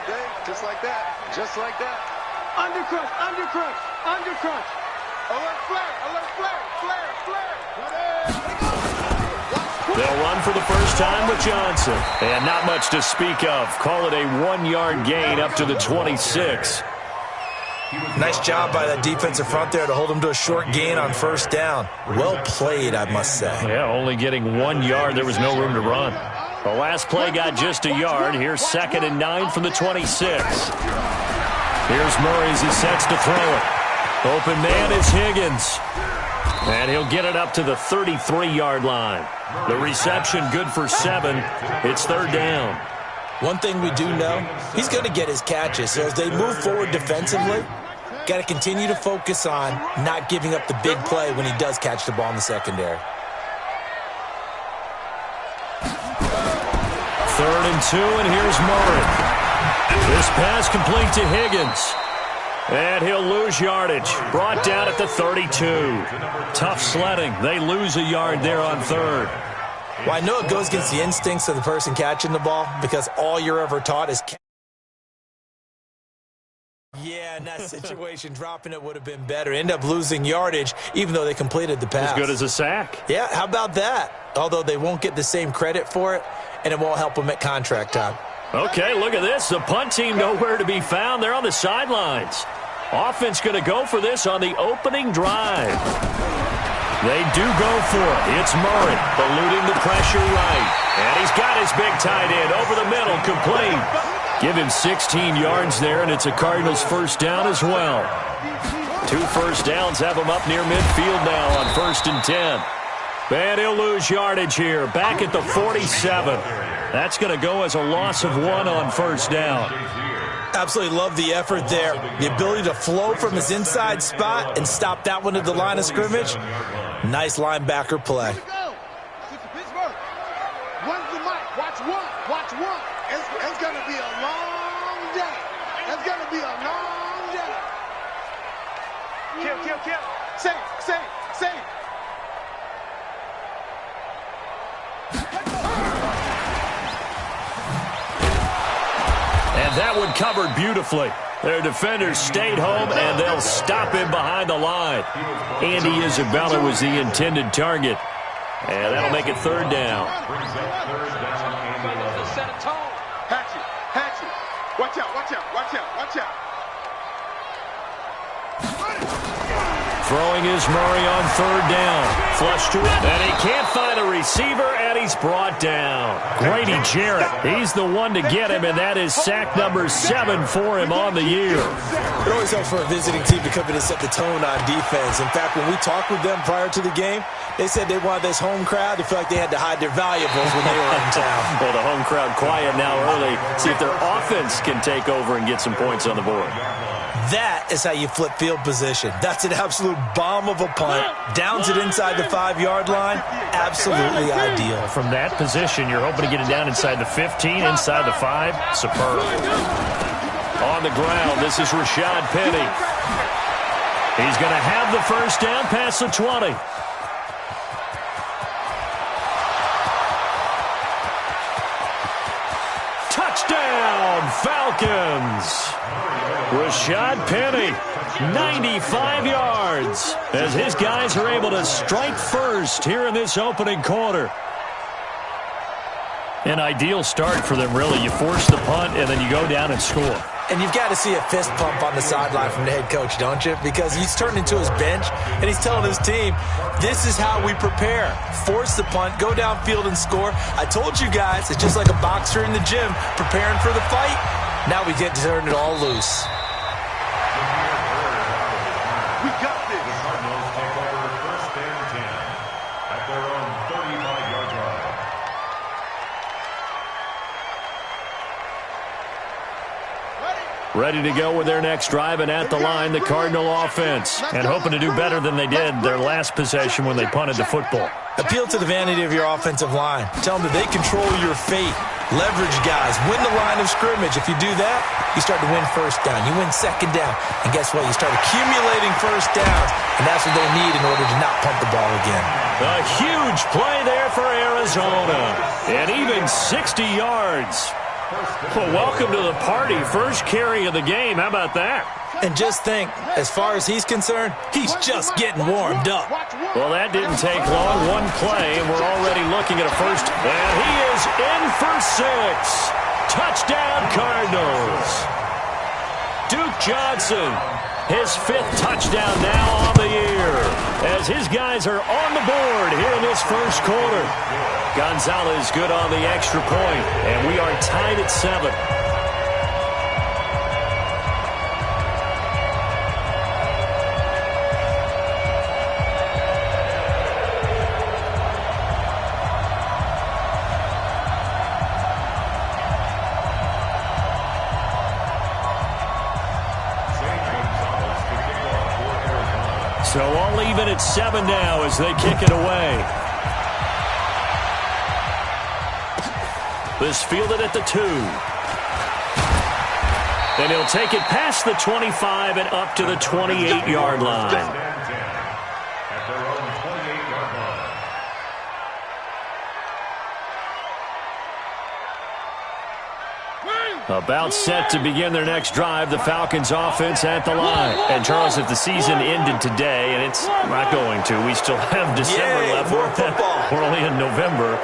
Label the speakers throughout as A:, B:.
A: Okay, just like that. Just like that.
B: Undercrush, undercrush, undercrush. Alert flare, alert flare, flare, flare.
C: They'll run for the first time with Johnson. And not much to speak of. Call it a 1-yard gain up to the 26.
D: Nice job by that defensive front there to hold him to a short gain on first down. Well played, I must say.
C: Yeah, only getting 1 yard. There was no room to run. The last play got just a yard. Here's 2nd and 9 from the 26. Here's Murray as he sets to throw it. Open man is Higgins. And he'll get it up to the 33-yard line. The reception good for 7. It's 3rd down.
D: One thing we do know, he's going to get his catches. So as they move forward defensively, got to continue to focus on not giving up the big play when he does catch the ball in the secondary.
C: 3rd and 2, and here's Murray. This pass complete to Higgins. And he'll lose yardage. Brought down at the 32. Tough sledding. They lose a yard there on 3rd.
D: Well, I know it goes against the instincts of the person catching the ball because all you're ever taught is... Yeah, in that situation, dropping it would have been better. End up losing yardage, even though they completed the pass.
C: As good as a sack.
D: Yeah, how about that? Although they won't get the same credit for it, and it won't help them at contract time.
C: Okay, look at this. The punt team nowhere to be found. They're on the sidelines. Offense going to go for this on the opening drive. They do go for it. It's Murray, eluding the pressure right. And he's got his big tight end over the middle, complete. Give him 16 yards there, and it's a Cardinals first down as well. 2 first downs have him up near midfield now on 1st and 10. And he'll lose yardage here, back at the 47. That's going to go as a loss of 1 on 1st down.
D: Absolutely love the effort there. The ability to flow from his inside spot and stop that one at the line of scrimmage. Nice linebacker play.
B: When's the mic? Watch one. Watch one. It's going to be a long day. It's going to be a long day. Kill. Save.
C: And that one covered beautifully. Their defenders stayed home, and they'll stop him behind the line. Andy Isabella was the intended target. And that'll make it 3rd down.
B: Hatchet. Watch out.
C: Throwing is Murray on 3rd down. Flush to it, and he can't find a receiver, and he's brought down. Grady Jarrett, he's the one to get him, and that is sack number 7 for him on the year.
D: It always helps for a visiting team to come in and set the tone on defense. In fact, when we talked with them prior to the game, they said they wanted this home crowd to feel like they had to hide their valuables when they were in town.
C: Well, the home crowd quiet now early. See if their offense can take over and get some points on the board.
D: That is how you flip field position. That's an absolute bomb of a punt. Downs it inside the 5-yard line. Absolutely ideal.
C: From that position, you're hoping to get it down inside the 15, inside the 5. Superb. On the ground, this is Rashad Penny. He's going to have the first down past the 20. Touchdown, Falcons. Rashad Penny, 95 yards, as his guys are able to strike first here in this opening quarter. An ideal start for them, really. You force the punt, and then you go down and score.
D: And you've got to see a fist pump on the sideline from the head coach, don't you? Because he's turned into his bench, and he's telling his team, this is how we prepare. Force the punt, go downfield and score. I told you guys, it's just like a boxer in the gym preparing for the fight. Now we get to turn it all loose.
B: We got this.
E: The Cardinals take over 1st and 10 at their own 35-yard line.
C: Ready to go with their next drive, and at the line, the Cardinal offense. And hoping to do better than they did their last possession when they punted the football.
D: Appeal to the vanity of your offensive line. Tell them that they control your fate. Leverage guys. Win the line of scrimmage. If you do that, you start to win first down. You win second down. And guess what? You start accumulating first downs. And that's what they need in order to not pump the ball again.
C: A huge play there for Arizona. And even 60 yards. Well, welcome to the party. First carry of the game. How about that?
D: And just think, as far as he's concerned, he's just getting warmed up.
C: Well, that didn't take long. One play, and we're already looking at a first. And he is in for 6. Touchdown, Cardinals. Duke Johnson, his 5th touchdown now on the year, as his guys are on the board here in this first quarter. Gonzalez good on the extra point, and we are tied at 7. So all even at 7 now as they kick it away. This fielded at the 2. And he'll take it past the 25 and up to the 28-yard line.
E: At their own 28-yard line.
C: About set to begin their next drive, the Falcons offense at the line. And Charles, if the season ended today, and it's not going to, we still have December left.
D: More football.
C: We're only in November,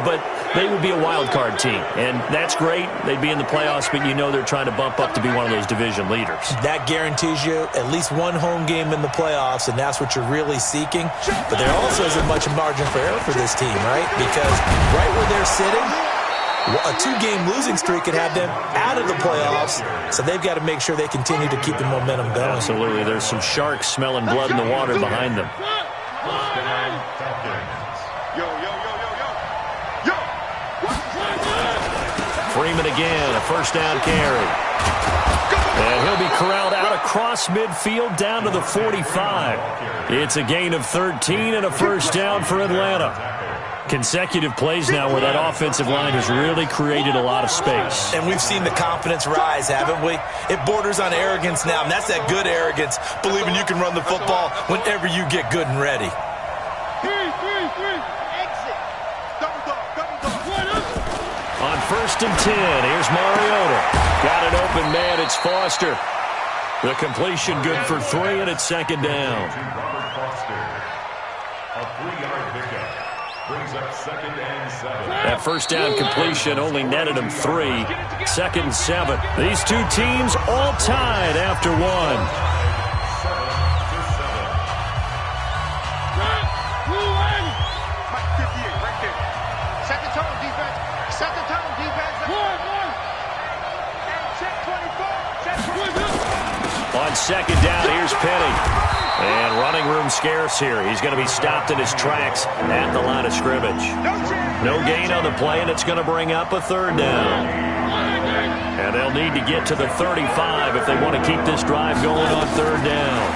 C: but they would be a wild card team. And that's great. They'd be in the playoffs, but you know they're trying to bump up to be one of those division leaders. That
D: guarantees you at least one home game in the playoffs, and that's what you're really seeking. But there also isn't much margin for error for this team, right? Because right where they're sitting, a 2-game losing streak could have them out of the playoffs, so they've got to make sure they continue to keep the momentum going.
C: Absolutely. There's some sharks smelling blood in the water behind them. Freeman again, a first down carry. And he'll be corralled out across midfield down to the 45. It's a gain of 13 and a first down for Atlanta. Consecutive plays now where that offensive line has really created a lot of space.
D: And we've seen the confidence rise, haven't we? It borders on arrogance now, and that's that good arrogance, believing you can run the football whenever you get good and ready.
C: On 1st and 10, here's Mariota. Got an open man, it's Foster. The completion good for 3, and it's 2nd down.
E: A 3-yard pickup. Brings up 2nd and 7.
C: That first down completion only netted him 3. 2nd and 7. These two teams all tied after 1. 7. On 2nd down, here's Penny. And running room scarce here. He's going to be stopped in his tracks at the line of scrimmage. No gain on the play, and it's going to bring up a 3rd down. And they'll need to get to the 35 if they want to keep this drive going on 3rd down.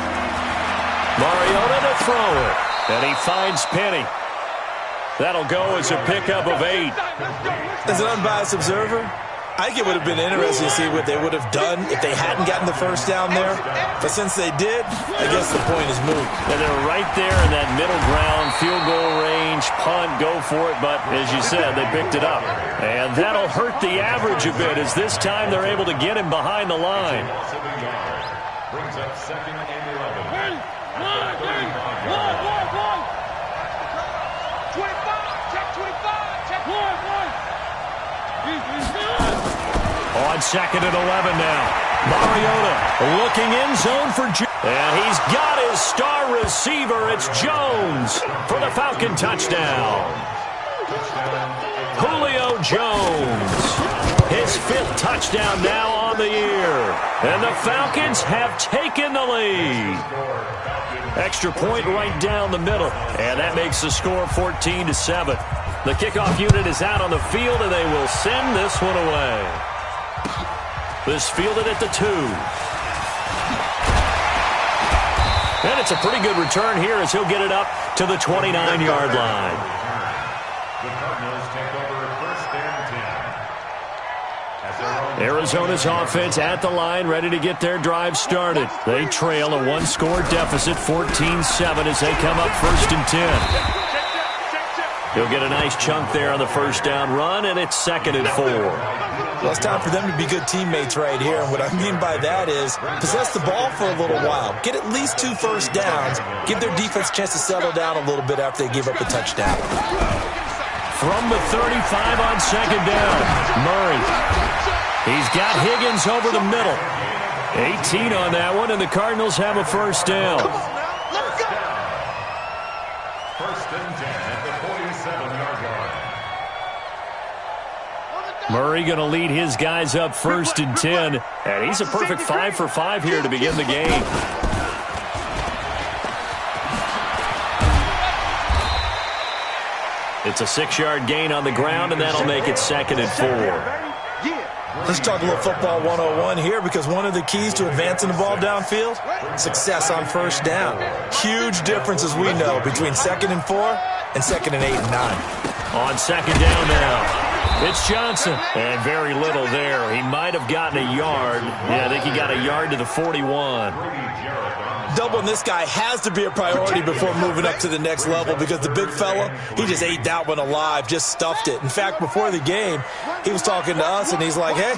C: Mariota to throw it. And he finds Penny. That'll go as a pickup of 8.
D: As an unbiased observer, I think it would have been interesting to see what they would have done if they hadn't gotten the first down there. But since they did, I guess the point is moot.
C: And they're right there in that middle ground, field goal range, punt, go for it. But as you said, they picked it up. And that'll hurt the average a bit as this time they're able to get him behind the line.
E: Brings up 2nd and 11.
B: 25, check 25, check 1.
C: On 2nd and 11 now. Mariota looking in zone for Jones. And he's got his star receiver. It's Jones for the Falcon touchdown. Julio Jones. His 5th touchdown now on the year. And the Falcons have taken the lead. Extra point right down the middle. And that makes the score 14-7. The kickoff unit is out on the field, and they will send this one away. This fielded at the 2. And it's a pretty good return here as he'll get it up to the 29-yard line.
E: The Cardinals take over first and 10.
C: Arizona's offense at the line, ready to get their drive started. They trail a one-score deficit, 14-7, as they come up first and 10. He'll get a nice chunk there on the first down run, and it's second and 4.
D: Well, it's time for them to be good teammates right here. And what I mean by that is possess the ball for a little while. Get at least 2 first downs. Give their defense a chance to settle down a little bit after they give up a touchdown.
C: From the 35 on second down, Murray. He's got Higgins over the middle. 18 on that one, and the Cardinals have a first down.
E: First and 10 at the 47-yard line.
C: Murray going to lead his guys up first and 10, and he's a perfect 5 for 5 here to begin the game. It's a 6-yard gain on the ground, and that'll make it second and 4.
D: Let's talk a little football 101 here, because one of the keys to advancing the ball downfield, success on first down. Huge difference, as we know, between second and 4 and second and 8 and 9.
C: On second down now. It's Johnson, and very little there. He might have gotten a yard. Yeah, I think he got a yard to the 41.
D: Doubling this guy has to be a priority before moving up to the next level, because the big fella, he just ate that one alive, just stuffed it. In fact, before the game, he was talking to us, and he's like, hey,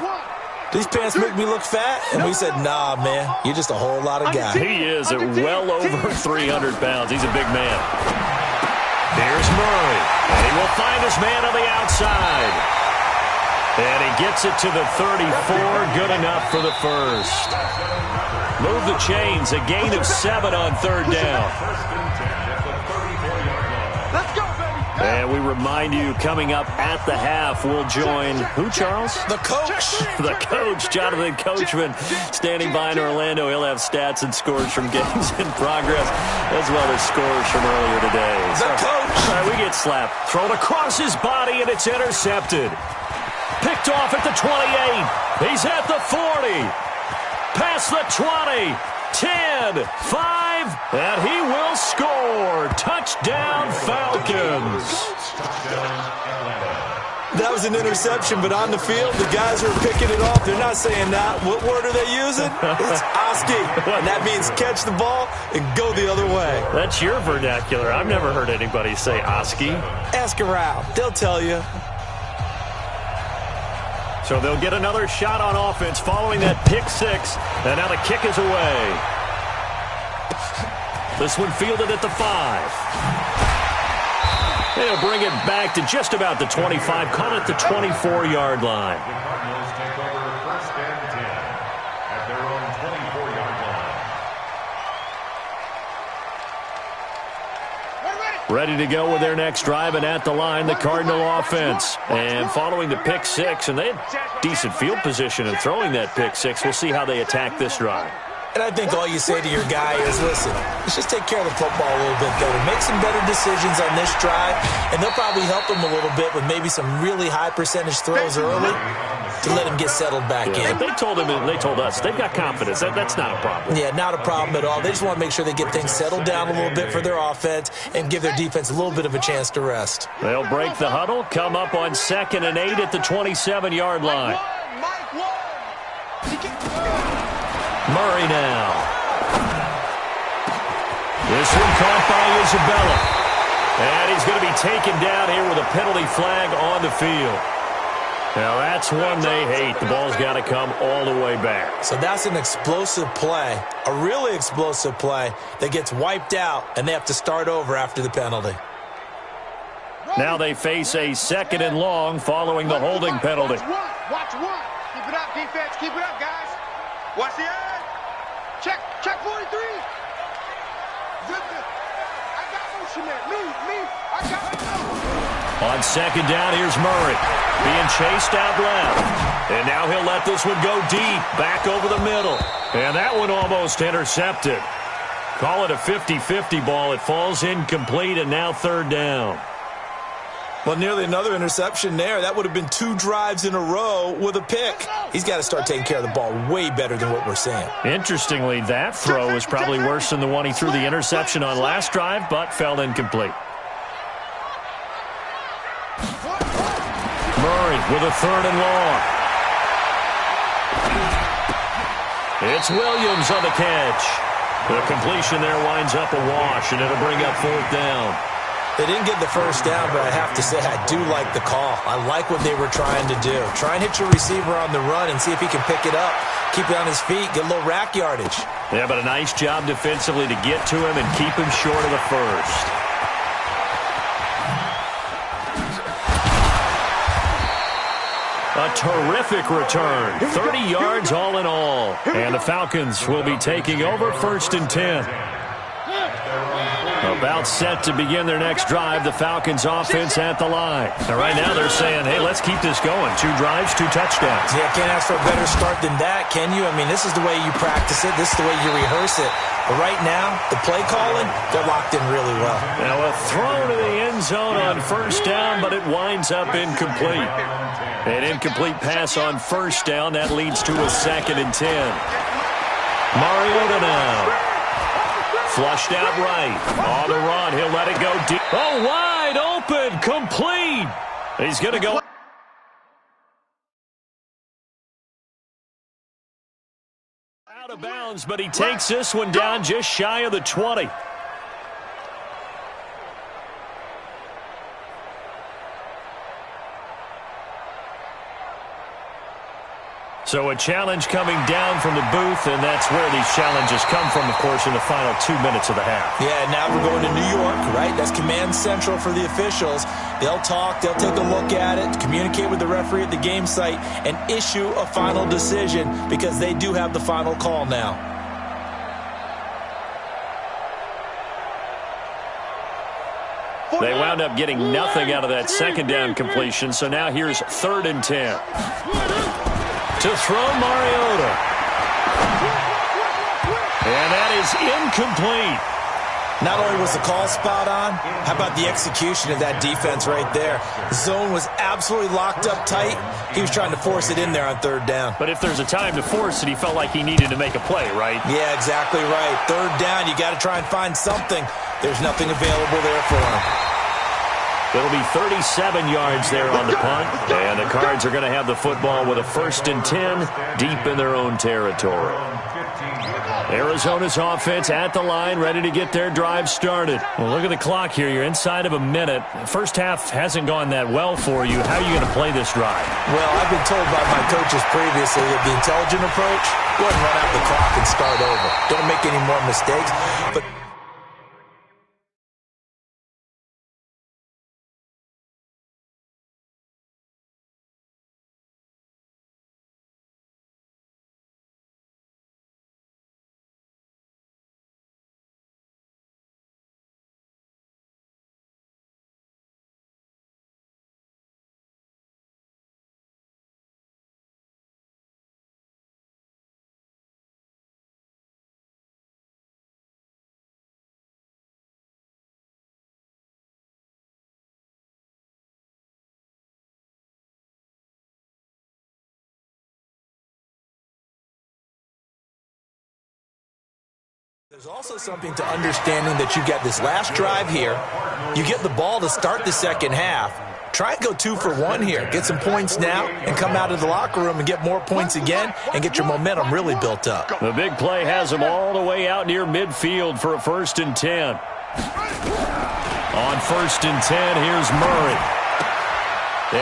D: these pants make me look fat? And we said, nah, man, you're just a whole lot of guy.
C: He is at well over 300 pounds. He's a big man. Here's Murray, and he will find his man on the outside. And he gets it to the 34, good enough for the first. Move the chains, a gain of 7 on third down.
B: Let's go, baby.
C: And we remind you, coming up at the half, we'll join, who, Charles?
D: The coach.
C: The coach, Jonathan Coachman, standing by in Orlando. He'll have stats and scores from games in progress, as well as scores from earlier today.
D: The coach.
C: All right, we get slapped. Thrown across his body, and it's intercepted. Picked off at the 28. He's at the 40. Past the 20. 10, 5, and he will score. Touchdown, Falcons.
D: That was an interception, but on the field, the guys who are picking it off, they're not saying that. What word are they using? It's Oski, and that means catch the ball and go the other way.
C: That's your vernacular. I've never heard anybody say Oski.
D: Ask around. They'll tell you.
C: So they'll get another shot on offense following that pick 6, and now the kick is away. This one fielded at the 5. They'll bring it back to just about the 25, call it the 24-yard line.
E: The Cardinals take over first and 10 at their own 24-yard line.
C: Ready to go with their next drive, and at the line, the Cardinal offense. And following the pick 6, and they had decent field position in throwing that pick 6. We'll see how they attack this drive.
D: And I think all you say to your guy is, listen, let's just take care of the football a little bit better. Make some better decisions on this drive, and they'll probably help him a little bit with maybe some really high percentage throws early to let him get settled back in.
C: They told him, and they told us, they've got confidence. That's not a problem.
D: Yeah, not a problem at all. They just want to make sure they get things settled down a little bit for their offense and give their defense a little bit of a chance to rest.
C: They'll break the huddle, come up on 2nd and 8 at the 27-yard line. Murray now. This one caught by Isabella. And he's going to be taken down here with a penalty flag on the field. Now, that's one they hate. The ball's got to come all the way back.
D: So that's an explosive play, a really explosive play that gets wiped out, and they have to start over after the penalty.
C: Now they face a 2nd and long following the holding penalty.
B: Watch one. Keep it up, defense. Keep it up, guys. Watch the eye. Check 43. Good. I got motion there. Me. I got it.
C: On 2nd down, here's Murray. Being chased out left. And now he'll let this one go deep. Back over the middle. And that one almost intercepted. Call it a 50-50 ball. It falls incomplete, and now 3rd down.
D: Well, nearly another interception there. That would have been 2 drives in a row with a pick. He's got to start taking care of the ball way better than what we're seeing.
C: Interestingly, that throw was probably worse than the one he threw the interception on last drive, but fell incomplete. Murray with a 3rd and long. It's Williams on the catch. The completion there winds up a wash, and it'll bring up 4th down.
D: They didn't get the first down, but I have to say I do like the call. I like what they were trying to do. Try and hit your receiver on the run and see if he can pick it up. Keep it on his feet, get a little rack yardage.
C: Yeah, but a nice job defensively to get to him and keep him short of the first. A terrific return. 30 yards all in all. And the Falcons will be taking over 1st and 10. About set to begin their next drive, the Falcons offense at the line. Now, right now they're saying, hey, let's keep this going. 2 drives, 2 touchdowns.
D: Yeah, can't ask for a better start than that, can you? I mean, this is the way you practice it. This is the way you rehearse it. But right now, the play calling, they're locked in really well.
C: Now a throw to the end zone on 1st down, but it winds up incomplete. An incomplete pass on 1st down. That leads to a 2nd and 10. Mariota now. Flushed out right. On the run. He'll let it go deep. Oh, wide open. Complete. He's going to go out of bounds, but he takes this one down just shy of the 20. So a challenge coming down from the booth, and that's where these challenges come from, of course, in the final 2 minutes of the half.
D: Yeah, now we're going to New York, right? That's command central for the officials. They'll talk, they'll take a look at it, communicate with the referee at the game site, and issue a final decision because they do have the final call now.
C: They wound up getting nothing out of that 2nd down completion, so now here's 3rd and 10. To throw Mariota. And that is incomplete.
D: Not only was the call spot on, how about the execution of that defense right there? The zone was absolutely locked up tight. He was trying to force it in there on 3rd down.
C: But if there's a time to force it, he felt like he needed to make a play, right?
D: Yeah, exactly right. 3rd down, you got to try and find something. There's nothing available there for him.
C: It'll be 37 yards there on the punt, and the Cards are going to have the football with a 1st and 10 deep in their own territory. Arizona's offense at the line, ready to get their drive started. Well, look at the clock here. You're inside of a minute. First half hasn't gone that well for you. How are you going to play this drive?
D: Well, I've been told by my coaches previously that the intelligent approach, go ahead and run out the clock and start over. Don't make any more mistakes. But there's also something to understanding that you've got this last drive here. You get the ball to start the 2nd half. Try and go 2 for 1 here. Get some points now and come out of the locker room and get more points again and get your momentum really built up.
C: The big play has them all the way out near midfield for a 1st and 10. On 1st and 10, here's Murray.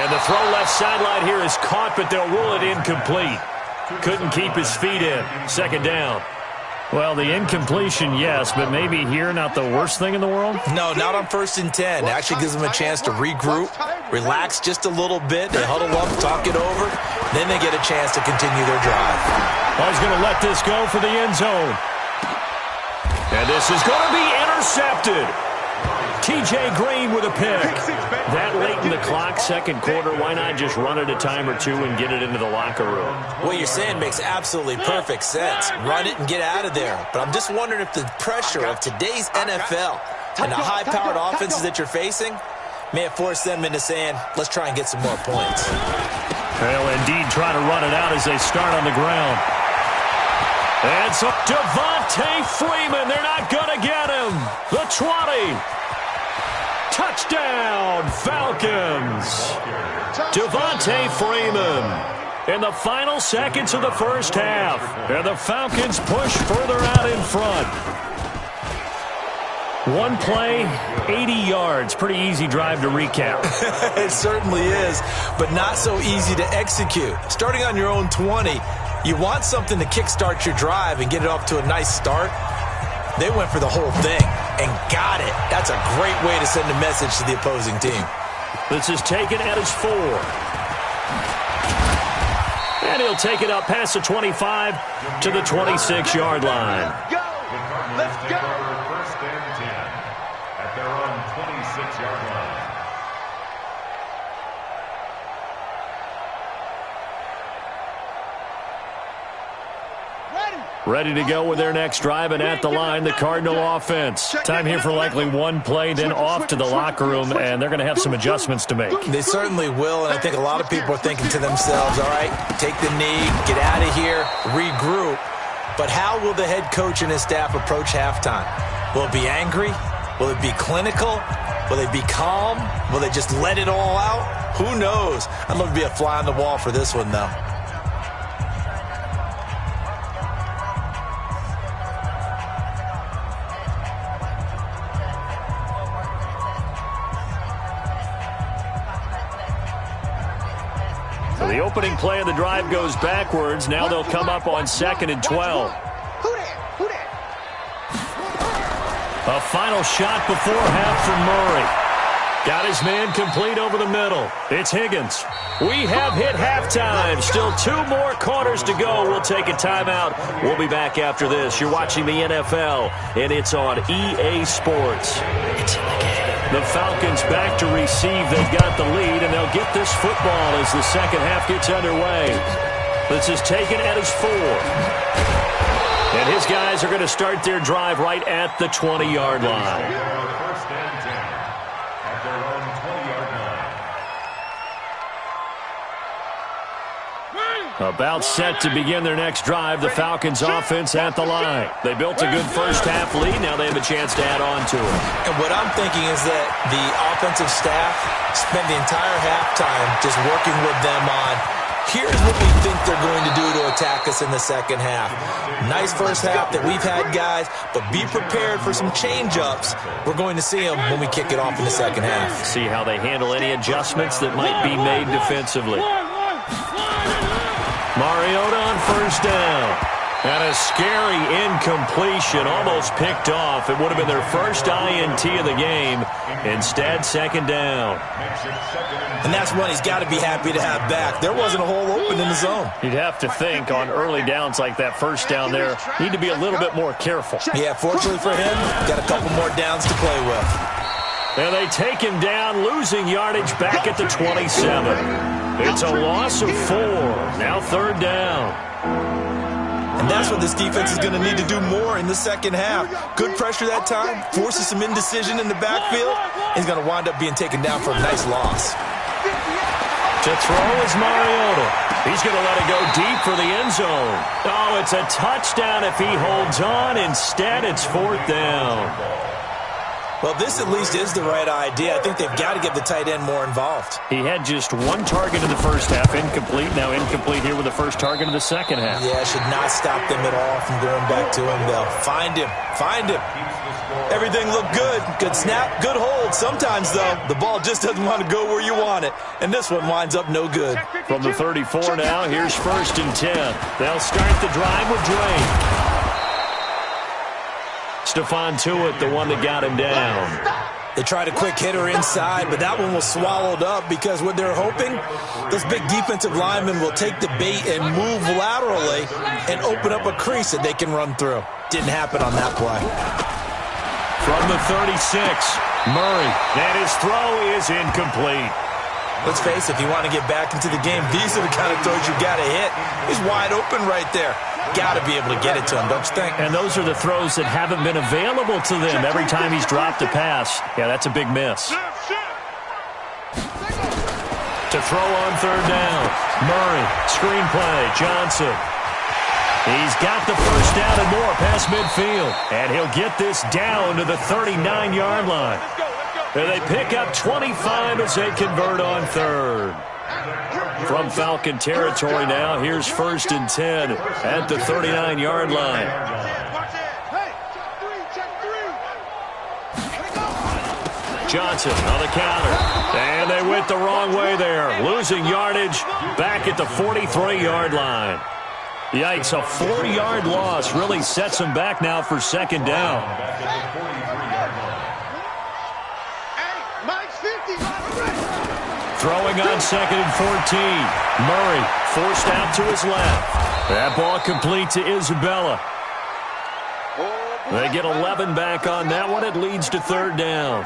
C: And the throw left sideline here is caught, but they'll rule it incomplete. Couldn't keep his feet in. 2nd down. Well, the incompletion, yes, but maybe here not the worst thing in the world?
D: No, not on 1st and 10. It actually gives them a chance to regroup, relax just a little bit. They huddle up, talk it over. Then they get a chance to continue their drive.
C: I was going to let this go for the end zone. And this is going to be intercepted. T.J. Green with a pick. That late in the clock, 2nd quarter, why not just run it a time or 2 and get it into the locker room?
D: What you're saying makes absolutely perfect sense. Run it and get out of there. But I'm just wondering if the pressure of today's NFL and the high-powered offenses that you're facing may have forced them into saying, let's try and get some more points.
C: They'll indeed try to run it out as they start on the ground. And so Devontae Freeman, they're not going to get him. The 20. Touchdown, Falcons. Devontae Freeman in the final seconds of the first half. And the Falcons push further out in front. One play, 80 yards. Pretty easy drive to recap.
D: It certainly is, but not so easy to execute. Starting on your own 20, you want something to kickstart your drive and get it off to a nice start. They went for the whole thing and got it. That's a great way to send a message to the opposing team.
C: This is taken at his 4. And he'll take it up past the 25 to the 26-yard line.
B: Go! Let's go!
E: First and 10 at their own 26-yard line.
C: Ready to go with their next drive, and at the line, the Cardinal offense. Time here for likely one play, then off to the locker room, and they're going to have some adjustments to make.
D: They certainly will, and I think a lot of people are thinking to themselves, all right, take the knee, get out of here, regroup. But how will the head coach and his staff approach halftime? Will it be angry? Will it be clinical? Will they be calm? Will they just let it all out? Who knows? I'd love to be a fly on the wall for this one, though.
C: So the opening play of the drive goes backwards. Now they'll come up on 2nd and 12.
B: Who that?
C: A final shot before half from Murray. Got his man complete over the middle. It's Higgins. We have hit halftime. Still 2 more quarters to go. We'll take a timeout. We'll be back after this. You're watching the NFL, and it's on EA Sports. It's in the game. The Falcons back to receive. They've got the lead, and they'll get this football as the second half gets underway. This is taken at his 4. And his guys are going to start their drive right at the 20-yard line.
E: First and 10 at their own 20-yard line.
C: About set to begin their next drive, the Falcons offense at the line. They built a good first half lead. Now they have a chance to add on to it.
D: And what I'm thinking is that the offensive staff spent the entire halftime just working with them on, here's what we think they're going to do to attack us in the second half. Nice first half that we've had, guys, but be prepared for some change-ups. We're going to see them when we kick it off in the second half.
C: See how they handle any adjustments that might be made defensively. Mariota on first down. And a scary incompletion, almost picked off. It would have been their first INT of the game. Instead, second down.
D: And that's one he's got to be happy to have back. There wasn't a hole open in the zone.
C: You'd have to think on early downs like that first down there, need to be a little bit more careful.
D: Yeah, fortunately for him, got a couple more downs to play with.
C: And they take him down, losing yardage back at the 27. It's a loss of 4. Now third down.
D: And that's what this defense is going to need to do more in the second half. Good pressure that time, forces some indecision in the backfield. He's going to wind up being taken down for a nice loss.
C: To throw is Mariota. He's going to let it go deep for the end zone. Oh, it's a touchdown if he holds on. Instead, it's 4th down.
D: Well, this at least is the right idea. I think they've got to get the tight end more involved.
C: He had just 1 target in the first half, incomplete. Now incomplete here with the first target of the second half.
D: Yeah, should not stop them at all from going back to him, though. Find him. Find him. Everything looked good. Good snap, good hold. Sometimes, though, the ball just doesn't want to go where you want it. And this one winds up no good.
C: From the 34 now, here's 1st and 10. They'll start the drive with Drake. Stephon Tuitt, the one that got him down.
D: They tried a quick hitter inside, but that one was swallowed up because what they're hoping, those big defensive linemen will take the bait and move laterally and open up a crease that they can run through. Didn't happen on that play.
C: From the 36, Murray, and his throw is incomplete.
D: Let's face it, if you want to get back into the game, these are the kind of throws you got to hit. He's wide open right there. Got to be able to get it to him, don't you think?
C: And those are the throws that haven't been available to them every time he's dropped a pass. Yeah, that's a big miss. to throw on third down. Murray, screen play, Johnson. He's got the first down and more past midfield. And he'll get this down to the 39-yard line. And they pick up 25 as they convert on third. From Falcon territory now, here's 1st and 10 at the 39-yard line. Johnson on the counter. And they went the wrong way there. Losing yardage back at the 43-yard line. Yikes, a 4-yard loss really sets them back now for 2nd down. Throwing on 2nd and 14. Murray forced out to his left. That ball complete to Isabella. They get 11 back on that one. It leads to 3rd down.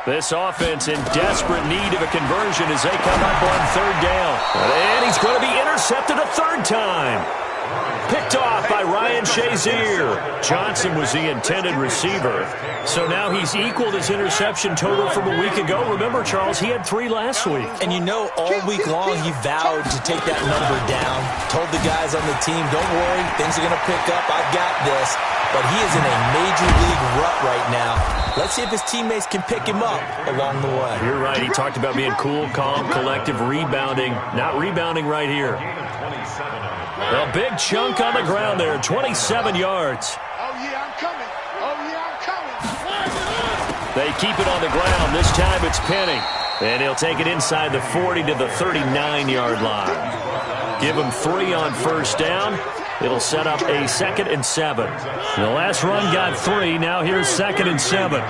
C: This offense in desperate need of a conversion as they come up on 3rd down. And he's going to be intercepted a 3rd time. Picked off by Ryan Shazier. Johnson was the intended receiver. So now he's equaled his interception total from a week ago. Remember, Charles, he had 3 last week.
D: And you know, all week long he vowed to take that number down. Told the guys on the team, don't worry, things are going to pick up. I've got this. But he is in a major league rut right now. Let's see if his teammates can pick him up along the way.
C: You're right. He talked about being cool, calm, collective, rebounding. Not rebounding right here. A big chunk on the ground there, 27 yards.
B: Oh, yeah, I'm coming. Oh, yeah, I'm coming.
C: They keep it on the ground. This time it's Penny. And he'll take it inside the 40 to the 39-yard line. Give him 3 on 1st down. It'll set up a 2nd and 7. The last run got 3. Now here's 2nd and 7.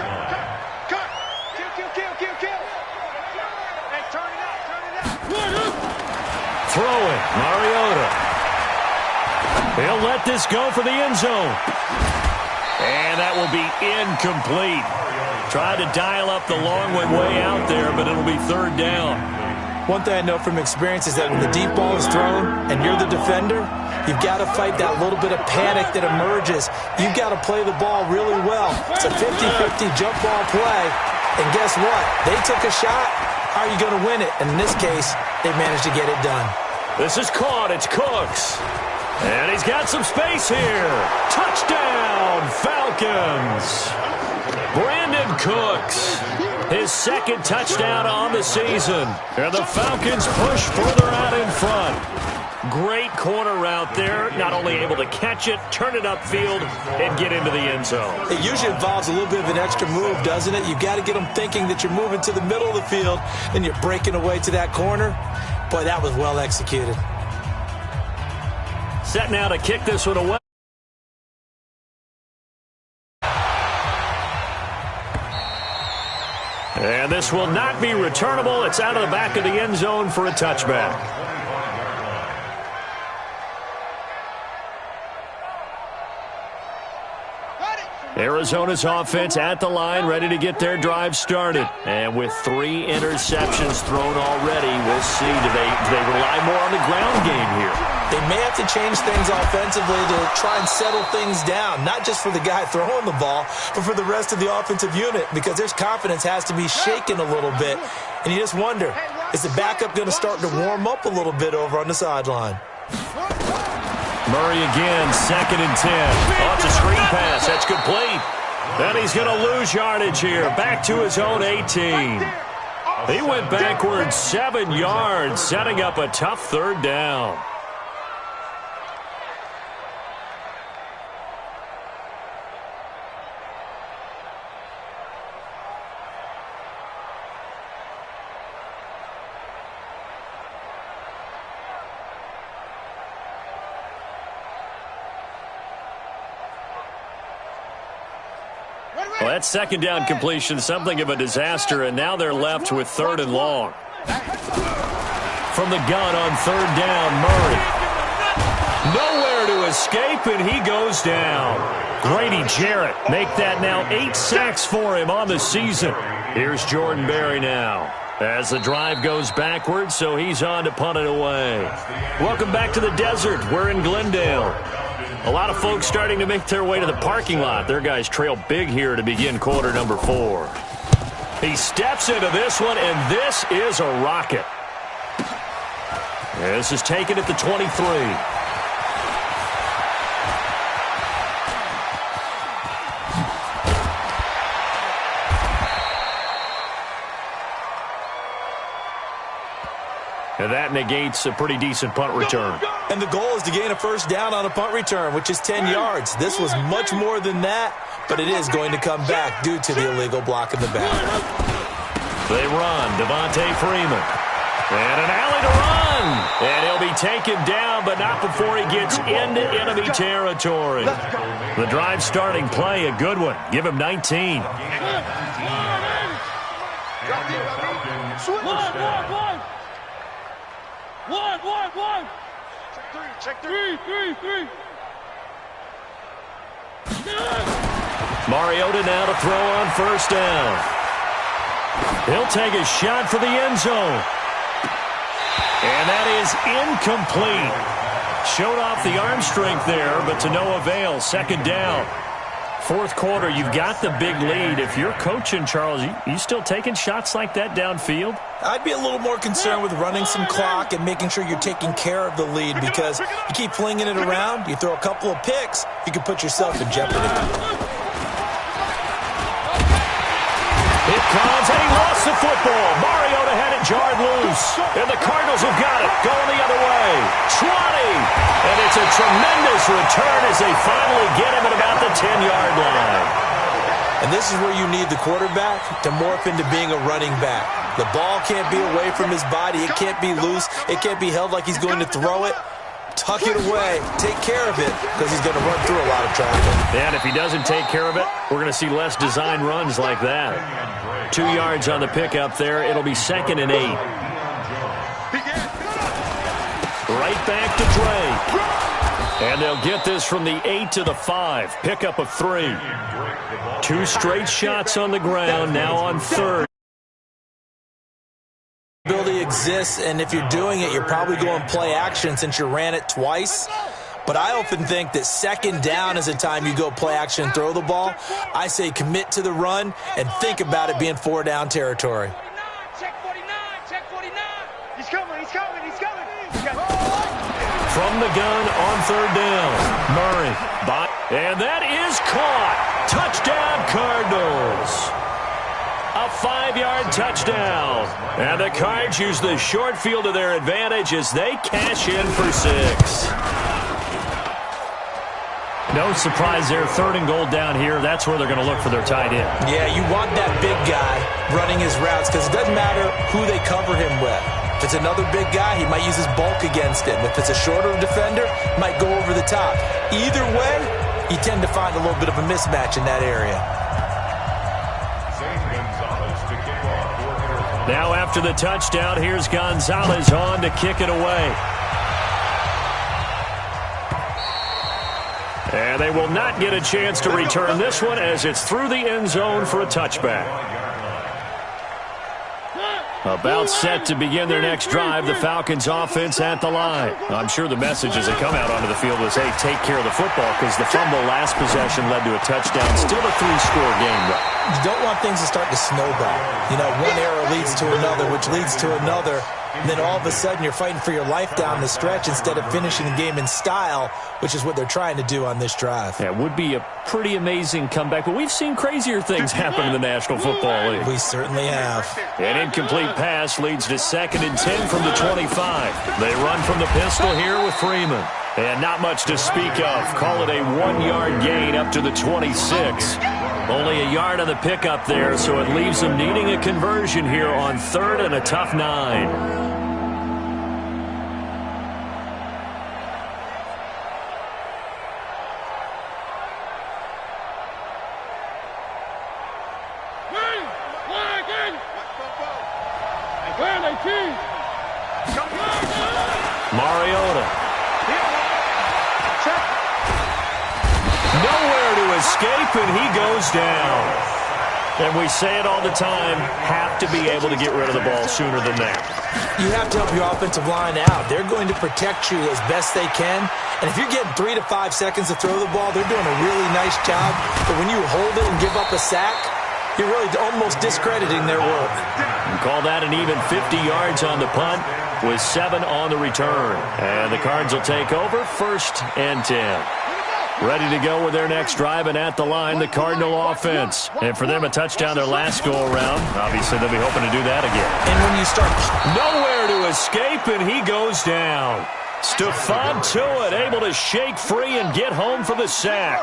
C: Throwing, Mariota. He'll let this go for the end zone. And that will be incomplete. Tried to dial up the long way out there, but it'll be 3rd down.
D: One thing I know from experience is that when the deep ball is thrown and you're the defender, you've got to fight that little bit of panic that emerges. You've got to play the ball really well. It's a 50-50 jump ball play. And guess what? They took a shot. How are you going to win it? And in this case, they managed to get it done.
C: This is caught. It's Cooks. And he's got some space here. Touchdown, Falcons. Brandon Cooks, his 2nd touchdown on the season. And the Falcons push further out in front. Great corner route there. Not only able to catch it, turn it upfield, and get into the end zone.
D: It usually involves a little bit of an extra move, doesn't it? You've got to get them thinking that you're moving to the middle of the field and you're breaking away to that corner. Boy, that was well executed.
C: Set now to kick this one away. And this will not be returnable. It's out of the back of the end zone for a touchback. Arizona's offense at the line, ready to get their drive started. And with 3 interceptions thrown already, we'll see. Do they rely more on the ground game here?
D: They may have to change things offensively to try and settle things down, not just for the guy throwing the ball, but for the rest of the offensive unit, because their confidence has to be shaken a little bit. And you just wonder, is the backup going to start to warm up a little bit over on the sideline?
C: Murray again, 2nd and 10. Oh, it's a screen pass. That's complete. And he's going to lose yardage here. Back to his own 18. He went backwards 7 yards, setting up a tough 3rd down. Well, that 2nd down completion, something of a disaster, and now they're left with 3rd and long. From the gun on 3rd down, Murray. Nowhere to escape, and he goes down. Grady Jarrett make that now 8 sacks for him on the season. Here's Jordan Berry now. As the drive goes backwards, so he's on to punt it away. Welcome back to the desert. We're in Glendale. A lot of folks starting to make their way to the parking lot. Their guys trail big here to begin quarter number 4. He steps into this one, and this is a rocket. This is taken at the 23. And that negates a pretty decent punt return.
D: And the goal is to gain a first down on a punt return, which is 10 yards. This was much more than that, but it is going to come back due to the illegal block in the back.
C: They run. Devontae Freeman. And an alley to run. And he'll be taken down, but not before he gets into enemy territory. The drive starting play, a good one. Give him 19.
B: One. Check three.
C: Mariota now to throw on first down. He'll take a shot for the end zone. And that is incomplete. Showed off the arm strength there, but to no avail. Second down. Fourth quarter, you've got the big lead. If you're coaching, Charles, you still taking shots like that downfield?
D: I'd be a little more concerned with running some clock and making sure you're taking care of the lead, because you keep flinging it around, you throw a couple of picks, you can put yourself in jeopardy.
C: It comes, and he lost the football. Mariota had it jarred loose, and the Cardinals have got it, going the other way. 20, and it's a tremendous return as they finally get him at about the 10-yard line.
D: And this is where you need the quarterback to morph into being a running back. The ball can't be away from his body. It can't be loose. It can't be held like he's going to throw it. Tuck it away. Take care of it, because he's going to run through a lot of traffic.
C: And if he doesn't take care of it, we're going to see less design runs like that. 2 yards on the pickup there. It'll be 2nd and 8. Right back to Dre. And they'll get this from the 8 to the 5. Pickup of 3. 2 straight shots on the ground, now on 3rd.
D: Ability exists, and if you're doing it, you're probably going play action since you ran it twice. But I often think that 2nd down is the time you go play action and throw the ball. I say commit to the run and think about it being 4-down territory.
B: Check 49. He's coming.
C: From the gun on 3rd down. Murray. And that is caught. Touchdown, Cardinals. A 5-yard touchdown. And the Cards use the short field to their advantage as they cash in for 6. No surprise there. 3rd and goal down here. That's where they're going to look for their tight end.
D: Yeah, you want that big guy running his routes, because it doesn't matter who they cover him with. If it's another big guy, he might use his bulk against him. If it's a shorter defender, he might go over the top. Either way, you tend to find a little bit of a mismatch in that area.
C: Now after the touchdown, here's Gonzalez on to kick it away. And they will not get a chance to return this one as it's through the end zone for a touchback. About set to begin their next drive, the Falcons offense at the line. I'm sure the messages that come out onto the field was, hey, take care of the football, because the fumble last possession led to a touchdown. Still a 3-score game, though.
D: You don't want things to start to snowball. You know, one error leads to another, which leads to another. And then all of a sudden you're fighting for your life down the stretch instead of finishing the game in style, which is what they're trying to do on this drive.
C: Yeah, it would be a pretty amazing comeback, but we've seen crazier things happen in the National Football League.
D: We certainly have.
C: An incomplete pass leads to 2nd and 10 from the 25. They run from the pistol here with Freeman. And not much to speak of. Call it a 1-yard gain up to the 26. Only a yard on the pickup there, so it leaves them needing a conversion here on 3rd and a tough 9. Mariota. Nowhere to escape, and he goes down. And we say it all the time, have to be able to get rid of the ball sooner than that.
D: You have to help your offensive line out. They're going to protect you as best they can. And if you're getting 3 to 5 seconds to throw the ball, they're doing a really nice job. But when you hold it and give up a sack, You're really almost discrediting their work.
C: And call that an even 50 yards on the punt with 7 on the return. And the Cards will take over 1st and 10. Ready to go with their next drive, and at the line, the Cardinal offense. And for them, a touchdown their last go-around. Obviously, they'll be hoping to do that again.
D: And when you start...
C: Nowhere to escape, and he goes down. Stephon Tuitt able to shake free and get home for the sack.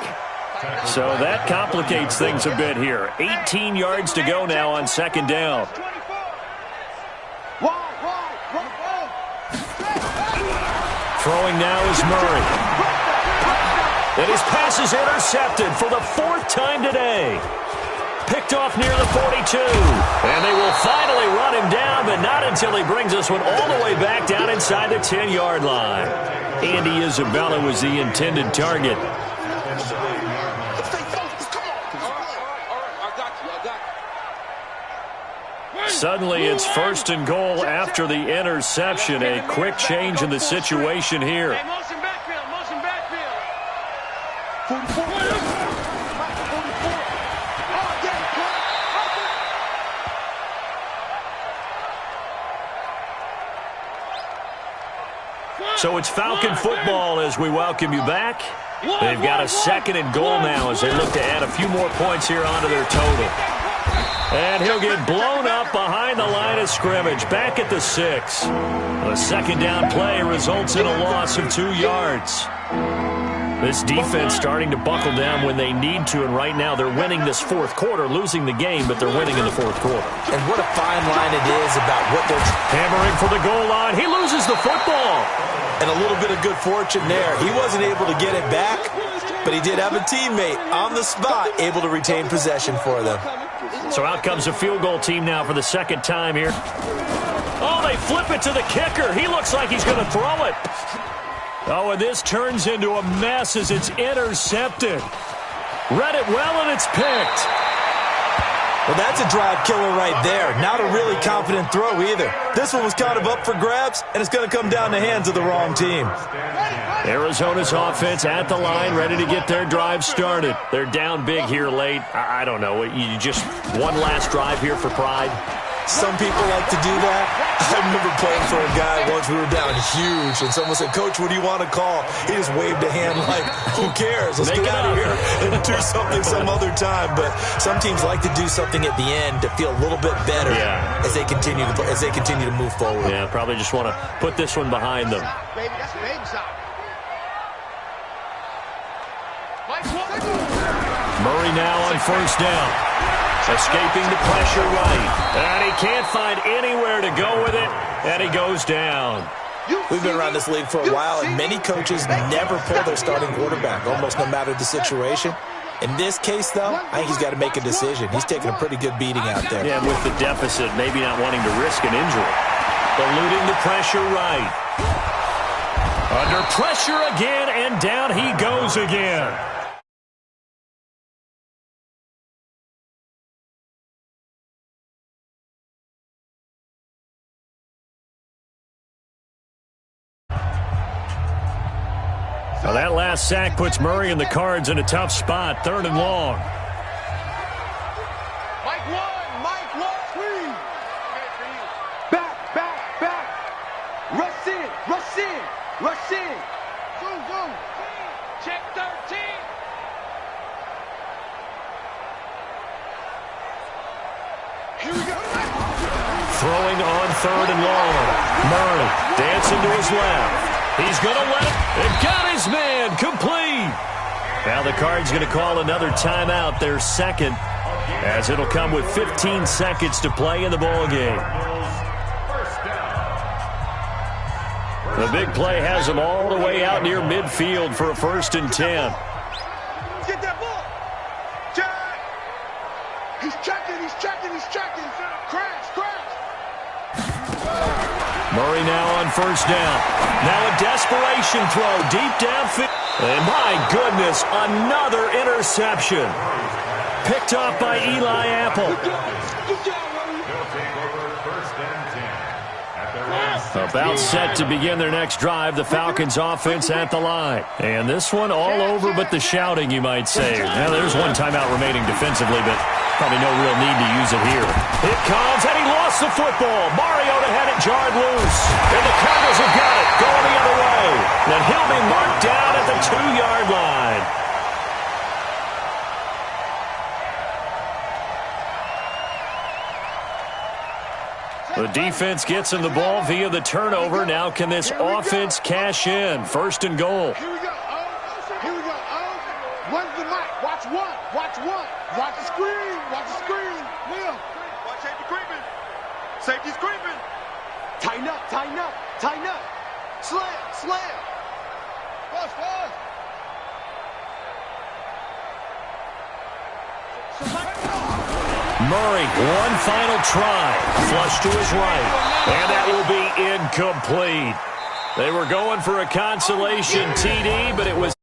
C: So that complicates things a bit here. 18 yards to go now on 2nd down. Throwing now is Murray. And his pass is intercepted for the 4th time today. Picked off near the 42. And they will finally run him down, but not until he brings this one all the way back down inside the 10-yard line. Andy Isabella was the intended target. Suddenly it's 1st and goal after the interception. A quick change in the situation here. So it's Falcon football as we welcome you back. They've got a 2nd and goal now as they look to add a few more points here onto their total. And he'll get blown up behind the line of scrimmage, back at the 6. A 2nd down play results in a loss of 2 yards. This defense starting to buckle down when they need to, and right now they're winning this 4th quarter, losing the game, but they're winning in the 4th quarter.
D: And what a fine line it is about what they're...
C: Hammering for the goal line. He loses the football.
D: And a little bit of good fortune there. He wasn't able to get it back, but he did have a teammate on the spot able to retain possession for them.
C: So out comes a field goal team now for the 2nd time here. Oh, they flip it to the kicker. He looks like he's going to throw it. Oh, and this turns into a mess as it's intercepted. Read it well, and it's picked.
D: Well, that's a drive killer right there. Not a really confident throw either. This one was kind of up for grabs, and it's going to come down the hands of the wrong team.
C: Arizona's offense at the line, ready to get their drive started. They're down big here late. I don't know. You just one last drive here for pride.
D: Some people like to do that. I remember playing for a guy once. We were down huge, and someone said, "Coach, what do you want to call?" He just waved a hand like, "Who cares? Let's get out of here and do something some other time." But some teams like to do something at the end to feel a little bit better as they continue to move forward.
C: Yeah, probably just want to put this one behind them.
B: Baby, that's baby side.
C: Murray now on 1st down. Escaping the pressure right. And he can't find anywhere to go with it. And he goes down.
D: We've been around this league for a while, and many coaches never pull their starting quarterback, almost no matter the situation. In this case, though, I think he's got to make a decision. He's taking a pretty good beating out there.
C: Yeah, with the deficit, maybe not wanting to risk an injury. Eluding the pressure right. Under pressure again, and down he goes again. Well, that last sack puts Murray and the Cards in a tough spot, 3rd and long.
B: Mike 1, please. Back. Rush in. Zoom. Check 13. Here we go.
C: Throwing on 3rd and long. Murray dancing to his left. He's going to let it. They've got his man complete. Now the Cards going to call another timeout, their 2nd, as it'll come with 15 seconds to play in the ball game. The big play has them all the way out near midfield for a 1st and 10.
B: Get that ball. Jack. He's checking. Crash.
C: Murray now on 1st down. Now a desperation throw deep downfield. And my goodness, another interception. Picked off by Eli Apple.
E: He'll take over 1st and 10 at their
C: About set to begin their next drive, the Falcons offense at the line. And this one all over but the shouting, you might say. Now, there's one timeout remaining defensively, but probably no real need to use it here. It comes, and he lost the football. Mariota had it jarred loose. And the Cardinals have got it, going the other way. And he'll be marked down at the 2-yard line. The defense gets him the ball via the turnover. Now can this offense cash in? First and goal.
B: Here we go. Here we go. Run the mic. Watch one. Watch one. Watch the screen. Watch the screen. Will.
A: Watch safety creeping. Safety's creeping.
B: Tighten up. Tighten up. Tighten up. Slam. Slam. Flush.
C: Murray, one final try. Flush to his right. And that will be incomplete. They were going for a consolation TD, but it was